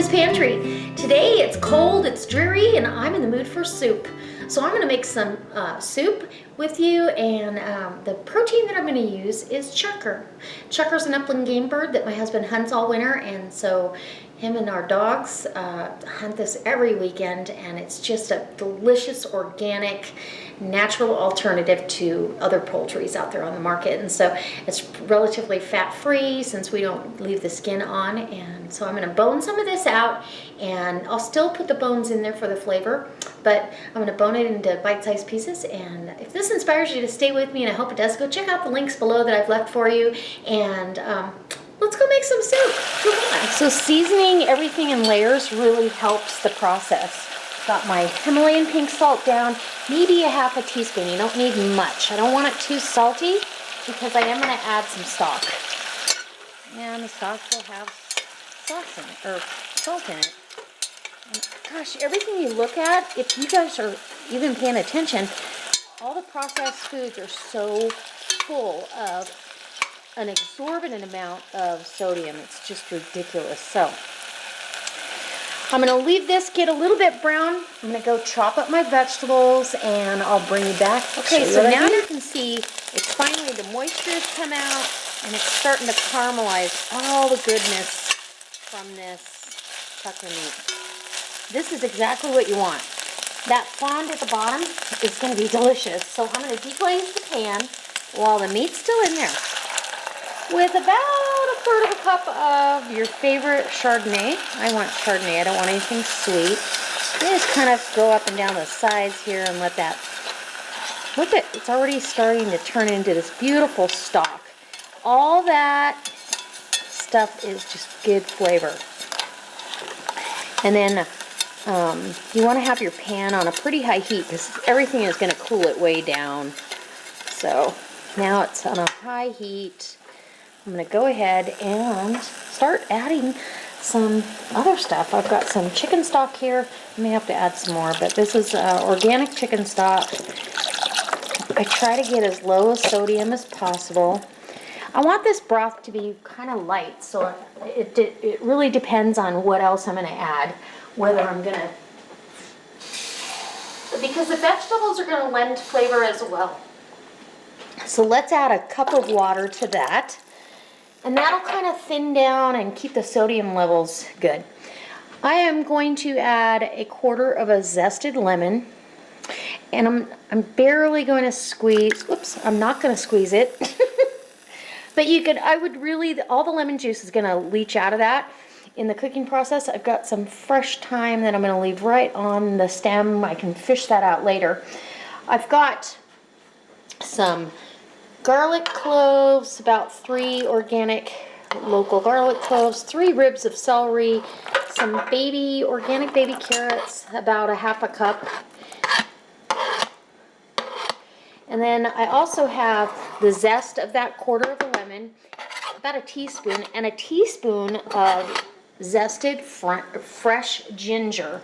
Pantry. Today it's cold, it's dreary, and I'm in the mood for soup. So I'm going to make some soup with you, and the protein that I'm going to use is chukar. Chukar's an upland game bird that my husband hunts all winter, and so him and our dogs hunt this every weekend, and it's just a delicious, organic, natural alternative to other poultries out there on the market. And so it's relatively fat-free since we don't leave the skin on. And so I'm going to bone some of this out, and I'll still put the bones in there for the flavor, but I'm going to bone it into bite-sized pieces. And if this inspires you to stay with me, and I hope it does, go check out the links below that I've left for you, and let's go make some soup. Come on. So seasoning everything in layers really helps the process. Got my Himalayan pink salt down, maybe a half a teaspoon. You don't need much. I don't want it too salty because I am going to add some stock. And the stock will have sauce in it, or salt in it. And gosh, everything you look at, if you guys are even paying attention, all the processed foods are so full of an exorbitant amount of sodium. It's just ridiculous. So I'm going to leave this get a little bit brown. I'm going to go chop up my vegetables, and I'll bring you back. Okay, so now you can see it's finally, the moisture has come out, and it's starting to caramelize all the goodness from this chukar meat. This is exactly what you want. That fond at the bottom is going to be delicious. So I'm going to deglaze the pan while the meat's still in there with about 1/3 cup of your favorite Chardonnay. I want Chardonnay. I don't want anything sweet. You just kind of go up and down the sides here and let that, look at, it's already starting to turn into this beautiful stock. All that stuff is just good flavor. And then you want to have your pan on a pretty high heat because everything is going to cool it way down. So now it's on a high heat. I'm going to go ahead and start adding some other stuff. I've got some chicken stock here. I may have to add some more, but this is organic chicken stock. I try to get as low a sodium as possible. I want this broth to be kind of light, so it really depends on what else I'm going to add. Whether I'm going to, because the vegetables are going to lend flavor as well. So let's add a cup of water to that. And that'll kind of thin down and keep the sodium levels good. I am going to add 1/4 of a zested lemon. And I'm barely going to squeeze, whoops, I'm not going to squeeze it. But you could, I would really, all the lemon juice is going to leach out of that in the cooking process. I've got some fresh thyme that I'm going to leave right on the stem. I can fish that out later. I've got some garlic cloves, about 3 organic local garlic cloves, 3 ribs of celery, some organic baby carrots, about a half a cup. And then I also have the zest of that 1/4 of a lemon, about a teaspoon, and a teaspoon of zested fresh ginger.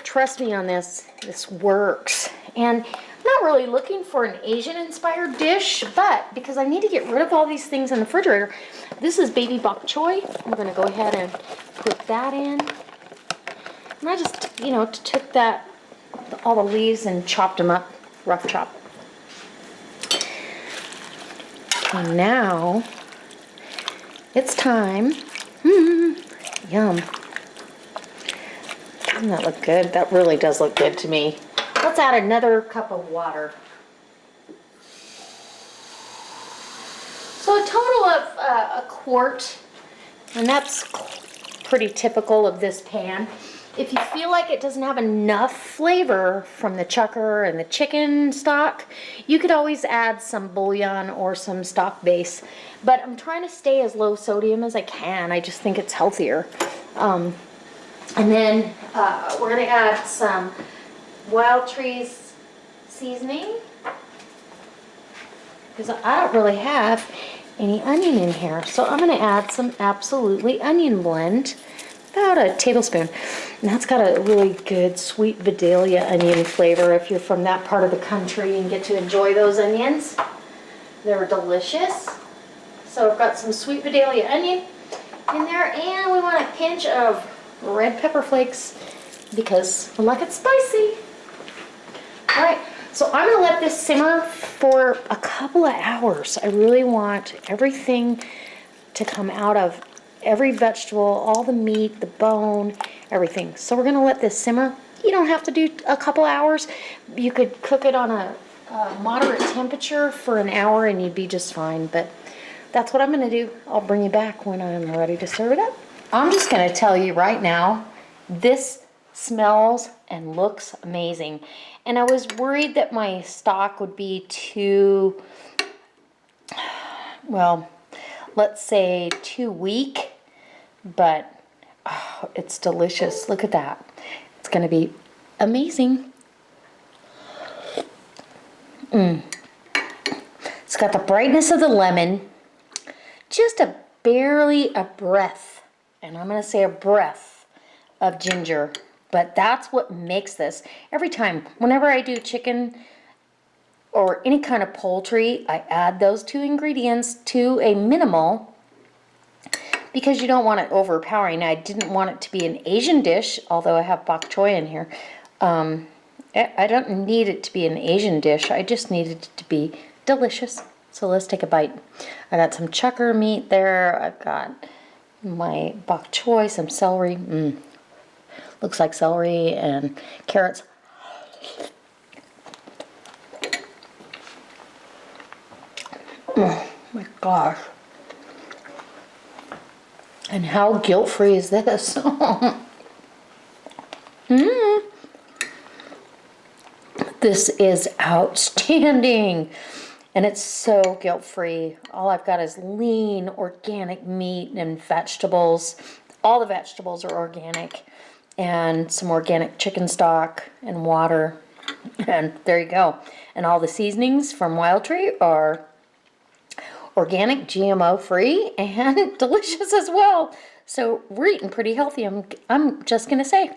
Trust me on this, this works. And I'm not really looking for an Asian-inspired dish, but because I need to get rid of all these things in the refrigerator, this is baby bok choy. I'm going to go ahead and put that in. And I just, took that, all the leaves, and chopped them up, rough chop. And now it's time. Yum. Doesn't that look good? That really does look good to me. Let's add another cup of water. So a total of a quart, and that's pretty typical of this pan. If you feel like it doesn't have enough flavor from the chukar and the chicken stock, you could always add some bouillon or some stock base. But I'm trying to stay as low sodium as I can. I just think it's healthier. And then we're going to add some Wild Trees seasoning, because I don't really have any onion in here. So I'm going to add some Absolutely Onion Blend, about a tablespoon. And that's got a really good sweet Vidalia onion flavor if you're from that part of the country and get to enjoy those onions. They're delicious. So I've got some sweet Vidalia onion, in there, and we want a pinch of red pepper flakes because we like it spicy. All right, so I'm gonna let this simmer for a couple of hours. I really want everything to come out of every vegetable, all the meat, the bone, everything. So we're gonna let this simmer. You don't have to do a couple hours. You could cook it on a moderate temperature for an hour and you'd be just fine, but that's what I'm gonna do. I'll bring you back when I'm ready to serve it up. I'm just gonna tell you right now, this smells and looks amazing. And I was worried that my stock would be too, well, let's say too weak, but oh, it's delicious. Look at that. It's gonna be amazing. It's got the brightness of the lemon, just barely a breath, and I'm gonna say a breath of ginger, but that's what makes this. Every time, whenever I do chicken or any kind of poultry, I add those two ingredients to a minimal because you don't want it overpowering. I didn't want it to be an Asian dish, although I have bok choy in here. I don't need it to be an Asian dish. I just needed it to be delicious. So let's take a bite. I got some chucker meat there. I've got my bok choy, some celery. Looks like celery and carrots. Oh my gosh. And how guilt-free is this? This is outstanding. And it's so guilt-free. All I've got is lean, organic meat and vegetables. All the vegetables are organic. And some organic chicken stock and water. And there you go. And all the seasonings from Wild Tree are organic, GMO-free, and delicious as well. So we're eating pretty healthy, I'm just going to say.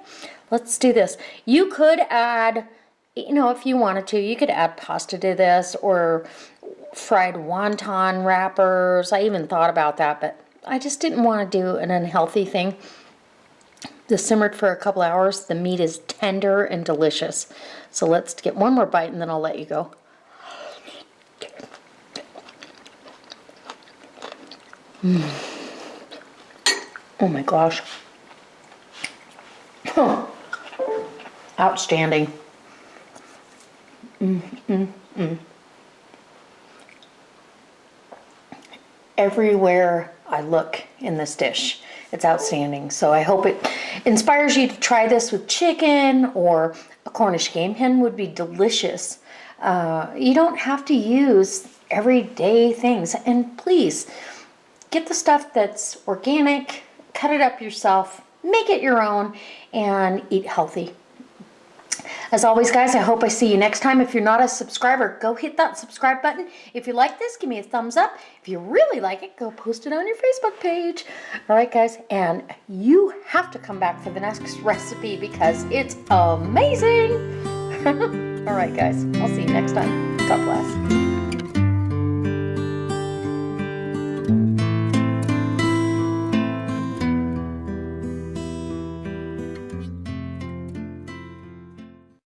Let's do this. You could add, you know, if you wanted to, you could add pasta to this or fried wonton wrappers. I even thought about that, but I just didn't want to do an unhealthy thing. This simmered for a couple hours. The meat is tender and delicious. So let's get one more bite and then I'll let you go. Oh my gosh. Outstanding. Everywhere I look in this dish, it's outstanding. So I hope it inspires you to try this with chicken, or a Cornish game hen would be delicious. You don't have to use everyday things. And please, get the stuff that's organic, cut it up yourself, make it your own, and eat healthy. As always, guys, I hope I see you next time. If you're not a subscriber, go hit that subscribe button. If you like this, give me a thumbs up. If you really like it, go post it on your Facebook page. All right, guys, and you have to come back for the next recipe because it's amazing. All right, guys, I'll see you next time. God bless.